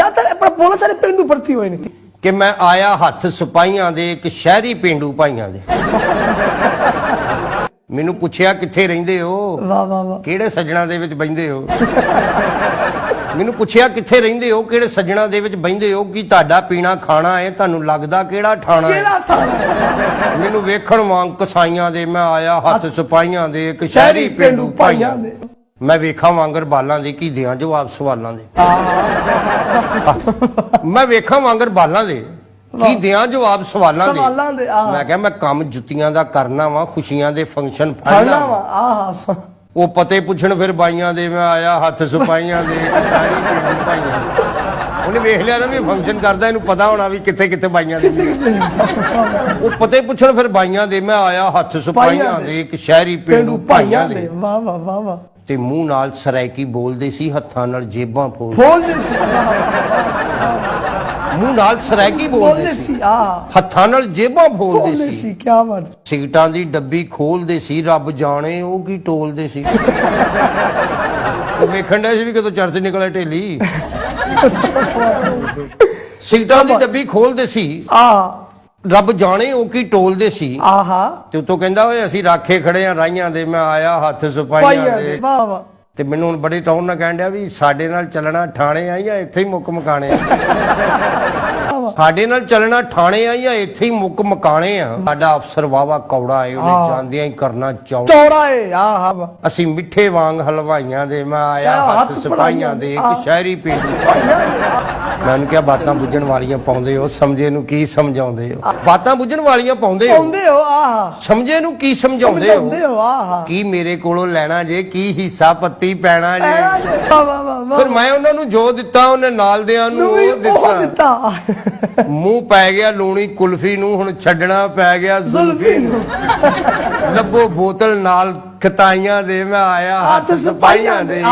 ਜ਼ਿਆਦਾਤਰ ਪਰ ਬਹੁਤ ਸਾਰੇ ਪਿੰਡੂ ਭਰਤੀ ਹੋਏ ਨੇ ਕਿ ਮੈਂ ਆਇਆ ਹੱਥ ਸਿਪਾਹੀਆਂ ਦੇ ਇੱਕ ਸ਼ਹਿਰੀ ਪੇਂਡੂ ਭਾਈਆਂ ਦੇ। ਮੈਨੂੰ ਪੁੱਛਿਆ ਕਿੱਥੇ ਰਹਿੰਦੇ ਹੋ, ਵਾਹ ਵਾਹ ਵਾਹ, ਕਿਹੜੇ ਸੱਜਣਾ ਦੇ ਵਿੱਚ ਬਹਿੰਦੇ ਹੋ। ਮੈਨੂੰ ਪੁੱਛਿਆ ਕਿੱਥੇ ਰਹਿੰਦੇ ਹੋ, ਕਿਹੜੇ ਸੱਜਣਾ ਦੇ ਵਿੱਚ ਬਹਿੰਦੇ ਹੋ, ਕੀ ਤੁਹਾਡਾ ਪੀਣਾ ਖਾਣਾ ਹੈ, ਤੁਹਾਨੂੰ ਲੱਗਦਾ ਕਿਹੜਾ ਠਾਣਾ ਹੈ। ਮੈਨੂੰ ਵੇਖਣ ਵਾਂਗ ਕਸਾਈਆਂ ਦੇ, ਮੈਂ ਆਇਆ ਹੱਥ ਸਿਪਾਹੀਆਂ ਦੇ ਇੱਕ ਸ਼ਹਿਰੀ ਪੇਂਡੂ ਭਾਈਆਂ ਦੇ। ਮੈਂ ਵੇਖਾਂ ਵਾਂਗਰ ਬਾਲਾਂ ਦੇ ਕੀ ਦਿਆਂ ਜਵਾਬ ਸਵਾਲਾਂ ਦੇ। ਮੈਂ ਵੇਖਾਂ ਵਾਂਗਰ ਬਾਲਾਂ ਦੇ ਕੀ ਦਿਆਂ ਜਵਾਬ ਸਵਾਲਾਂ ਦੇ। ਮੈਂ ਕਿਹਾ ਮੈਂ ਕੰਮ ਜੁੱਤੀਆਂ ਦਾ ਕਰਨਾ ਵਾ, ਖੁਸ਼ੀਆਂ ਦੇ ਫੰਕਸ਼ਨ ਫੜਨਾ ਵਾ। ਉਹ ਪਤੇ ਪੁੱਛਣ ਫਿਰ ਬਾਈਆਂ ਦੇ, ਮੈਂ ਆਇਆ ਹੱਥ ਸਿਪਾਹੀਆਂ ਦੇ ਸਾਰੀ ਪੇਂਡੂ ਭਾਈਆਂ। ਉਹਨੇ ਵੇਖ ਲਿਆ ਨਾ ਵੀ ਫੰਕਸ਼ਨ ਕਰਦਾ, ਇਹਨੂੰ ਪਤਾ ਹੋਣਾ ਵੀ ਕਿੱਥੇ ਕਿੱਥੇ ਬਾਈਆਂ ਦੇ। ਉਹ ਪਤੇ ਪੁੱਛਣ ਫਿਰ ਬਾਈਆਂ ਦੇ, ਮੈਂ ਆਇਆ ਹੱਥ ਸਿਪਾਹੀਆਂ ਦੇ ਇੱਕ ਸ਼ਹਿਰੀ ਪੇਂਡੂ ਭਾਈਆਂ ਦੇ। ਵਾਹ ਵਾਹ ਵਾਹ ਵਾਹ। ਤੇ ਮੂੰਹ ਨਾਲ ਸਰਾਇਕੀ ਬੋਲਦੇ ਸੀ, ਹੱਥਾਂ ਨਾਲ ਜੇਬਾਂ ਫੋਲਦੇ ਸੀ। ਮੂੰਹ ਨਾਲ ਸਰਾਇਕੀ ਬੋਲਦੇ ਸੀ, ਹੱਥਾਂ ਨਾਲ ਜੇਬਾਂ ਫੋਲਦੇ ਸੀ। ਕੀ ਬਾਤ। ਸਿਗਰਟਾਂ ਦੀ ਡੱਬੀ ਖੋਲਦੇ ਸੀ, ਰੱਬ ਜਾਣੇ ਉਹ ਕੀ ਟੋਲਦੇ ਸੀ। ਉਹ ਵੇਖਣ ਡਿਆ ਸੀ ਵੀ ਕਦੋਂ ਚਰਚ ਨਿਕਲਿਆ ਢੇਲੀ। ਸਿਗਰਟਾਂ ਦੀ ਡੱਬੀ ਖੋਲਦੇ ਸੀ, ਰੱਬ ਜਾਣੇ ਉਹ ਕੀ ਟੋਲਦੇ ਸੀ। ਤੇ ਉਤੋਂ ਕਹਿੰਦਾ ਓਏ ਅਸੀਂ ਰਾਖੇ ਖੜੇ ਆ ਰਾਈਆਂ ਦੇ, ਮੈਂ ਆਇਆ ਹੱਥ ਸਿਪਾਹੀਆਂ ਦੇ। ਤੇ ਮੈਨੂੰ ਹੁਣ ਬੜੀ ਟੌਰ ਨਾਲ ਕਹਿਣ ਡਿਆ ਵੀ ਸਾਡੇ ਨਾਲ ਚੱਲਣਾ ਠਾਣੇ ਆ ਜਾਂ ਇੱਥੇ ਹੀ ਮੁੱਕ ਮਕਾਣੇ ਆ। ਸਾਡੇ ਨਾਲ ਚੱਲਣਾ ਠਾਣੇ ਆ ਜਾਂ ਇੱਥੇ ਹੀ ਮੁੱਕ ਮਕਾਣੇ ਆ। ਸਾਡਾ ਅਫਸਰ ਵਾਵਾ ਕੌੜਾ ਏ, ਉਹਨੇ ਜਾਂਦਿਆਂ ਹੀ ਕਰਨਾ ਚੌੜਾ ਏ। ਅਸੀਂ ਮਿੱਠੇ ਵਾਂਗ ਹਲਵਾਈਆਂ ਦੇ, ਮੈਂ ਆਇਆ ਹੱਥ ਸਿਪਾਹੀਆਂ ਦੇ ਇੱਕ ਸ਼ਹਿਰੀ ਪੇਂਡੂ। ਮੈਂ ਉਹਨੂੰ ਕਿਹਾ ਬਾਤਾਂ ਬੁੱਝਣ ਵਾਲੀਆਂ ਪਾਉਂਦੇ ਹੋ, ਸਮਝੇ ਨੂੰ ਕੀ ਸਮਝਾਉਂਦੇ ਹੋ। ਬਾਤਾਂ ਬੁੱਝਣ ਵਾਲੀਆਂ ਪਾਉਂਦੇ ਹੋ, ਸਮਝੇ ਨੂੰ ਕੀ ਸਮਝਾਉਂਦੇ ਹੋ। ਕੀ ਮੇਰੇ ਕੋਲੋਂ ਲੈਣਾ ਜੇ, ਕੀ ਹਿੱਸਾ ਪੱਤੀ ਪੈਣਾ ਜੇ। ਫਿਰ ਮੈਂ ਉਹਨਾਂ ਨੂੰ ਜੋ ਦਿੱਤਾ ਉਹਨੇ ਨਾਲ ਦਿਆਂ ਨੂੰ ਉਹ ਦਿੱਤਾ। ਮੂੰਹ ਪੈ ਗਿਆ ਲੂਣੀ ਕੁਲਫੀ ਨੂੰ, ਹੁਣ ਛੱਡਣਾ ਪੈ ਗਿਆ ਜ਼ੁਲਫੀ ਨੂੰ। ਲੱਭੋ ਬੋਤਲ ਨਾਲ ਖਤਾਈਆਂ ਦੇ, ਮੈਂ ਆਇਆ ਹੱਥ ਸਿਪਾਹੀਆਂ ਦੇ।